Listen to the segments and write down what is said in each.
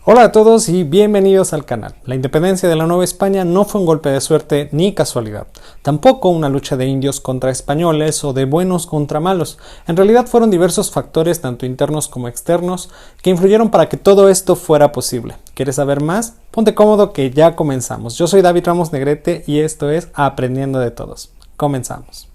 Hola a todos y bienvenidos al canal. La independencia de la Nueva España no fue un golpe de suerte ni casualidad, tampoco una lucha de indios contra españoles o de buenos contra malos. En realidad fueron diversos factores, tanto internos como externos, que influyeron para que todo esto fuera posible. ¿Quieres saber más? Ponte cómodo que ya comenzamos. Yo soy David Ramos Negrete y esto es Aprendiendo de Todos. Comenzamos.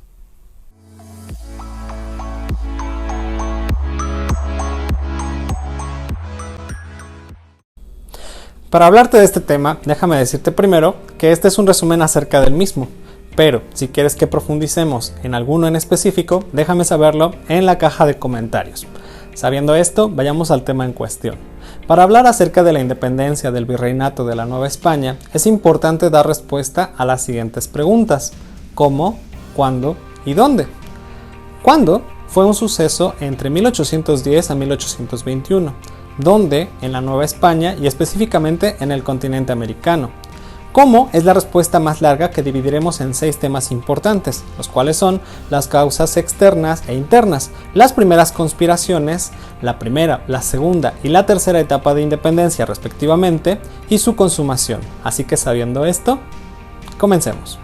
Para hablarte de este tema, déjame decirte primero que este es un resumen acerca del mismo, pero si quieres que profundicemos en alguno en específico, déjame saberlo en la caja de comentarios. Sabiendo esto, vayamos al tema en cuestión. Para hablar acerca de la independencia del virreinato de la Nueva España, es importante dar respuesta a las siguientes preguntas: ¿cómo?, ¿cuándo? ¿Y dónde? ¿Cuándo? Fue un suceso entre 1810 a 1821. ¿Dónde? En la Nueva España y específicamente en el continente americano. ¿Cómo? Es la respuesta más larga que dividiremos en 6 temas importantes, los cuales son las causas externas e internas, las primeras conspiraciones, la primera, la segunda y la tercera etapa de independencia respectivamente, y su consumación. Así que sabiendo esto, comencemos.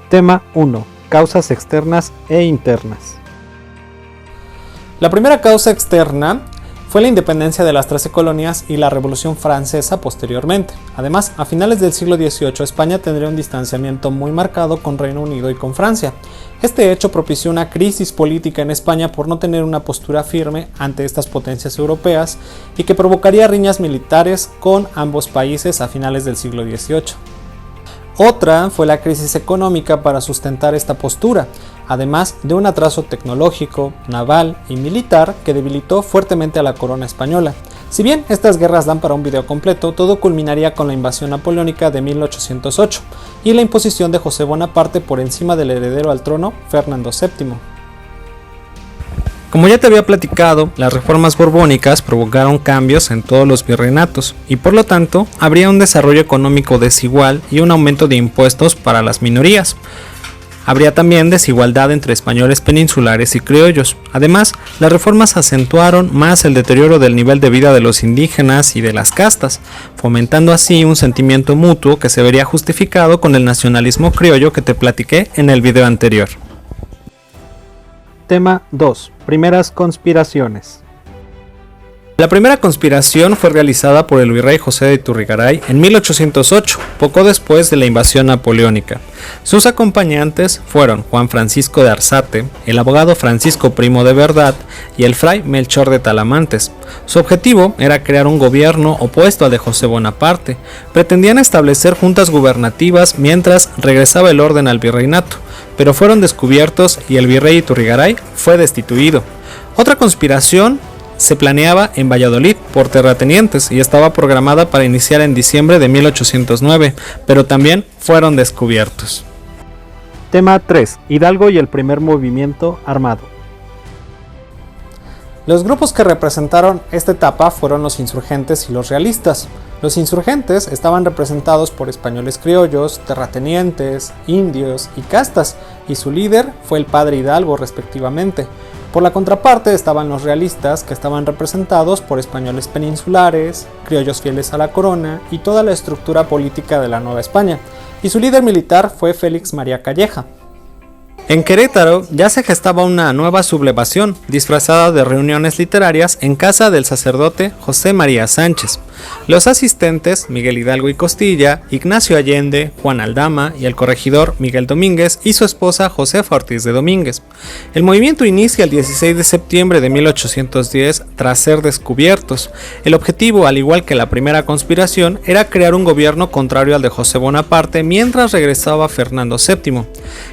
Tema 1. Causas externas e internas. La primera causa externa fue la independencia de las 13 colonias y la Revolución Francesa posteriormente. Además, a finales del siglo XVIII, España tendría un distanciamiento muy marcado con Reino Unido y con Francia. Este hecho propició una crisis política en España por no tener una postura firme ante estas potencias europeas y que provocaría riñas militares con ambos países a finales del siglo XVIII. Otra fue la crisis económica para sustentar esta postura, además de un atraso tecnológico, naval y militar que debilitó fuertemente a la corona española. Si bien estas guerras dan para un video completo, todo culminaría con la invasión napoleónica de 1808 y la imposición de José Bonaparte por encima del heredero al trono, Fernando VII. Como ya te había platicado, las reformas borbónicas provocaron cambios en todos los virreinatos y por lo tanto habría un desarrollo económico desigual y un aumento de impuestos para las minorías. Habría también desigualdad entre españoles peninsulares y criollos. Además, las reformas acentuaron más el deterioro del nivel de vida de los indígenas y de las castas, fomentando así un sentimiento mutuo que se vería justificado con el nacionalismo criollo que te platiqué en el video anterior. Tema 2. Primeras conspiraciones. La primera conspiración fue realizada por el virrey José de Iturrigaray en 1808, poco después de la invasión napoleónica. Sus acompañantes fueron Juan Francisco de Arzate, el abogado Francisco Primo de Verdad y el fray Melchor de Talamantes. Su objetivo era crear un gobierno opuesto al de José Bonaparte. Pretendían establecer juntas gubernativas mientras regresaba el orden al virreinato, pero fueron descubiertos y el virrey Iturrigaray fue destituido. Otra conspiración se planeaba en Valladolid por terratenientes y estaba programada para iniciar en diciembre de 1809, pero también fueron descubiertos. Tema 3. Hidalgo y el primer movimiento armado. Los grupos que representaron esta etapa fueron los insurgentes y los realistas. Los insurgentes estaban representados por españoles criollos, terratenientes, indios y castas, y su líder fue el padre Hidalgo respectivamente. Por la contraparte estaban los realistas, que estaban representados por españoles peninsulares, criollos fieles a la corona y toda la estructura política de la Nueva España, y su líder militar fue Félix María Calleja. En Querétaro ya se gestaba una nueva sublevación, disfrazada de reuniones literarias en casa del sacerdote José María Sánchez. Los asistentes, Miguel Hidalgo y Costilla, Ignacio Allende, Juan Aldama y el corregidor Miguel Domínguez y su esposa Josefa Ortiz de Domínguez. El movimiento inicia el 16 de septiembre de 1810 tras ser descubiertos. El objetivo, al igual que la primera conspiración, era crear un gobierno contrario al de José Bonaparte mientras regresaba Fernando VII.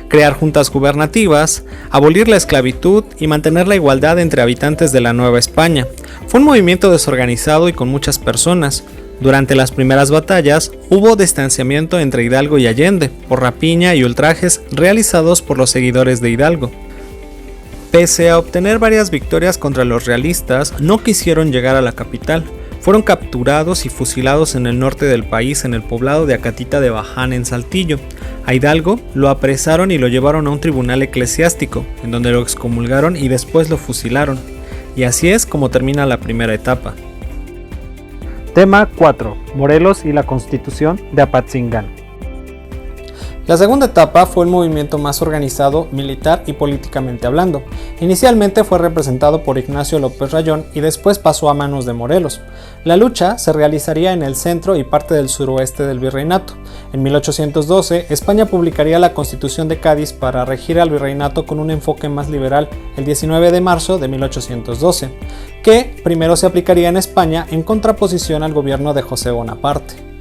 Crear juntas gubernativas, abolir la esclavitud y mantener la igualdad entre habitantes de la Nueva España. Fue un movimiento desorganizado y con muchas personas. Durante las primeras batallas hubo distanciamiento entre Hidalgo y Allende por rapiña y ultrajes realizados por los seguidores de Hidalgo. Pese a obtener varias victorias contra los realistas, no quisieron llegar a la capital. Fueron capturados y fusilados en el norte del país, en el poblado de Acatita de Baján, en Saltillo. A Hidalgo lo apresaron y lo llevaron a un tribunal eclesiástico, en donde lo excomulgaron y después lo fusilaron. Y así es como termina la primera etapa. Tema 4. Morelos y la Constitución de Apatzingán. La segunda etapa fue el movimiento más organizado, militar y políticamente hablando. Inicialmente fue representado por Ignacio López Rayón y después pasó a manos de Morelos. La lucha se realizaría en el centro y parte del suroeste del virreinato. En 1812, España publicaría la Constitución de Cádiz para regir al virreinato con un enfoque más liberal el 19 de marzo de 1812, que primero se aplicaría en España en contraposición al gobierno de José Bonaparte.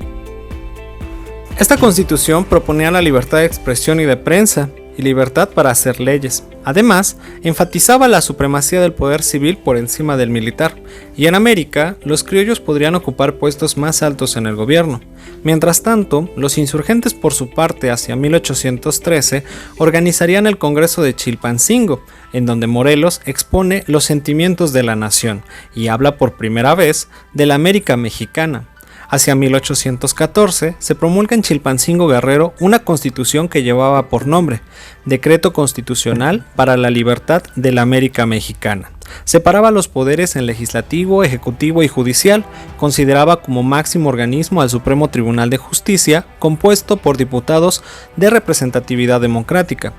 Esta constitución proponía la libertad de expresión y de prensa, y libertad para hacer leyes. Además, enfatizaba la supremacía del poder civil por encima del militar, y en América, los criollos podrían ocupar puestos más altos en el gobierno. Mientras tanto, los insurgentes por su parte hacia 1813 organizarían el Congreso de Chilpancingo, en donde Morelos expone los sentimientos de la nación, y habla por primera vez de la América mexicana. Hacia 1814 se promulga en Chilpancingo Guerrero una constitución que llevaba por nombre Decreto Constitucional para la Libertad de la América Mexicana. Separaba los poderes en legislativo, ejecutivo y judicial, consideraba como máximo organismo al Supremo Tribunal de Justicia, compuesto por diputados de representatividad democrática.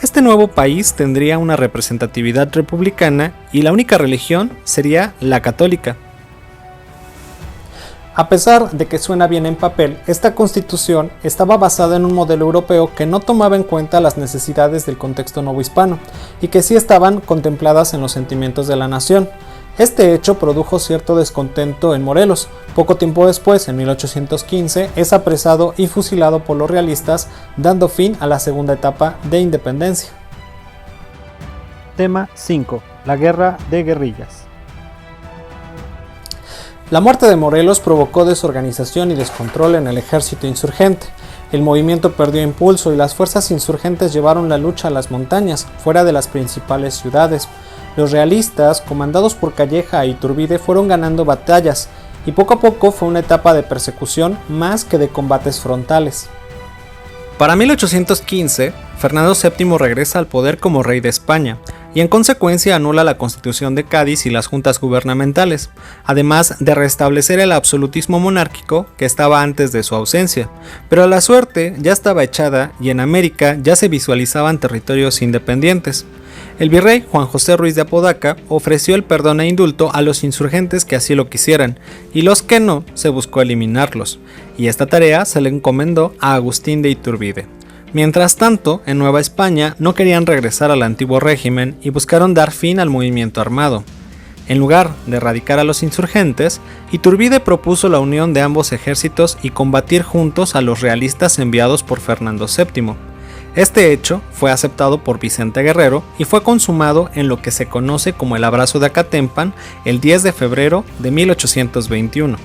Este nuevo país tendría una representatividad republicana y la única religión sería la católica. A pesar de que suena bien en papel, esta constitución estaba basada en un modelo europeo que no tomaba en cuenta las necesidades del contexto novohispano y que sí estaban contempladas en los sentimientos de la nación. Este hecho produjo cierto descontento en Morelos. Poco tiempo después, en 1815, es apresado y fusilado por los realistas, dando fin a la segunda etapa de independencia. Tema 5. La guerra de guerrillas. La muerte de Morelos provocó desorganización y descontrol en el ejército insurgente. El movimiento perdió impulso y las fuerzas insurgentes llevaron la lucha a las montañas, fuera de las principales ciudades. Los realistas, comandados por Calleja e Iturbide, fueron ganando batallas, y poco a poco fue una etapa de persecución más que de combates frontales. Para 1815, Fernando VII regresa al poder como rey de España, y en consecuencia anula la Constitución de Cádiz y las juntas gubernamentales, además de restablecer el absolutismo monárquico que estaba antes de su ausencia. Pero la suerte ya estaba echada y en América ya se visualizaban territorios independientes. El virrey Juan José Ruiz de Apodaca ofreció el perdón e indulto a los insurgentes que así lo quisieran, y los que no, se buscó eliminarlos, y esta tarea se le encomendó a Agustín de Iturbide. Mientras tanto, en Nueva España no querían regresar al antiguo régimen y buscaron dar fin al movimiento armado. En lugar de erradicar a los insurgentes, Iturbide propuso la unión de ambos ejércitos y combatir juntos a los realistas enviados por Fernando VII. Este hecho fue aceptado por Vicente Guerrero y fue consumado en lo que se conoce como el Abrazo de Acatempan el 10 de febrero de 1821.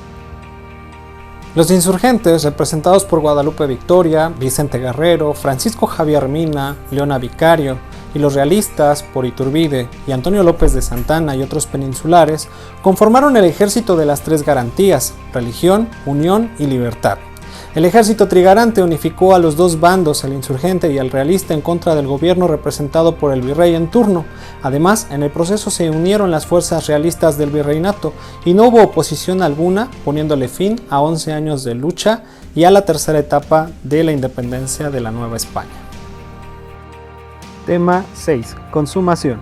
Los insurgentes, representados por Guadalupe Victoria, Vicente Guerrero, Francisco Javier Mina, Leona Vicario, y los realistas, por Iturbide y Antonio López de Santana y otros peninsulares, conformaron el ejército de las tres garantías: religión, unión y libertad. El ejército trigarante unificó a los dos bandos, el insurgente y el realista, en contra del gobierno representado por el virrey en turno. Además, en el proceso se unieron las fuerzas realistas del virreinato y no hubo oposición alguna, poniéndole fin a 11 años de lucha y a la tercera etapa de la independencia de la Nueva España. Tema 6. Consumación.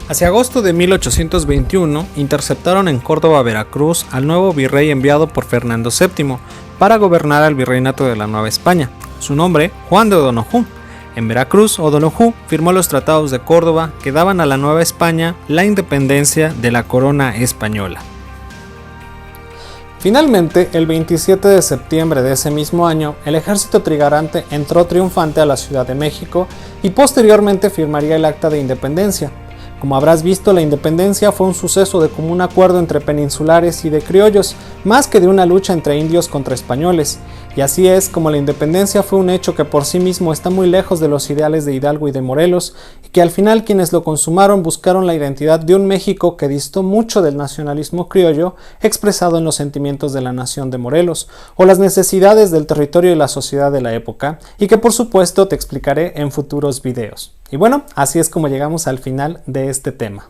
Hacia agosto de 1821 interceptaron en Córdoba, Veracruz, al nuevo virrey enviado por Fernando VII para gobernar al virreinato de la Nueva España. Su nombre, Juan de O'Donojú. En Veracruz, O'Donojú firmó los tratados de Córdoba que daban a la Nueva España la independencia de la corona española. Finalmente, el 27 de septiembre de ese mismo año, el ejército trigarante entró triunfante a la Ciudad de México y posteriormente firmaría el Acta de Independencia. Como habrás visto, la independencia fue un suceso de común acuerdo entre peninsulares y de criollos, más que de una lucha entre indios contra españoles. Y así es como la independencia fue un hecho que por sí mismo está muy lejos de los ideales de Hidalgo y de Morelos, y que al final quienes lo consumaron buscaron la identidad de un México que distó mucho del nacionalismo criollo expresado en los sentimientos de la nación de Morelos, o las necesidades del territorio y la sociedad de la época, y que por supuesto te explicaré en futuros videos. Y bueno, así es como llegamos al final de este tema.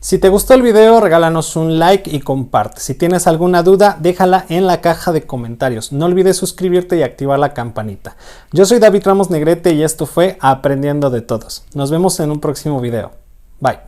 Si te gustó el video, regálanos un like y comparte. Si tienes alguna duda, déjala en la caja de comentarios. No olvides suscribirte y activar la campanita. Yo soy David Ramos Negrete y esto fue Aprendiendo de Todos. Nos vemos en un próximo video. Bye.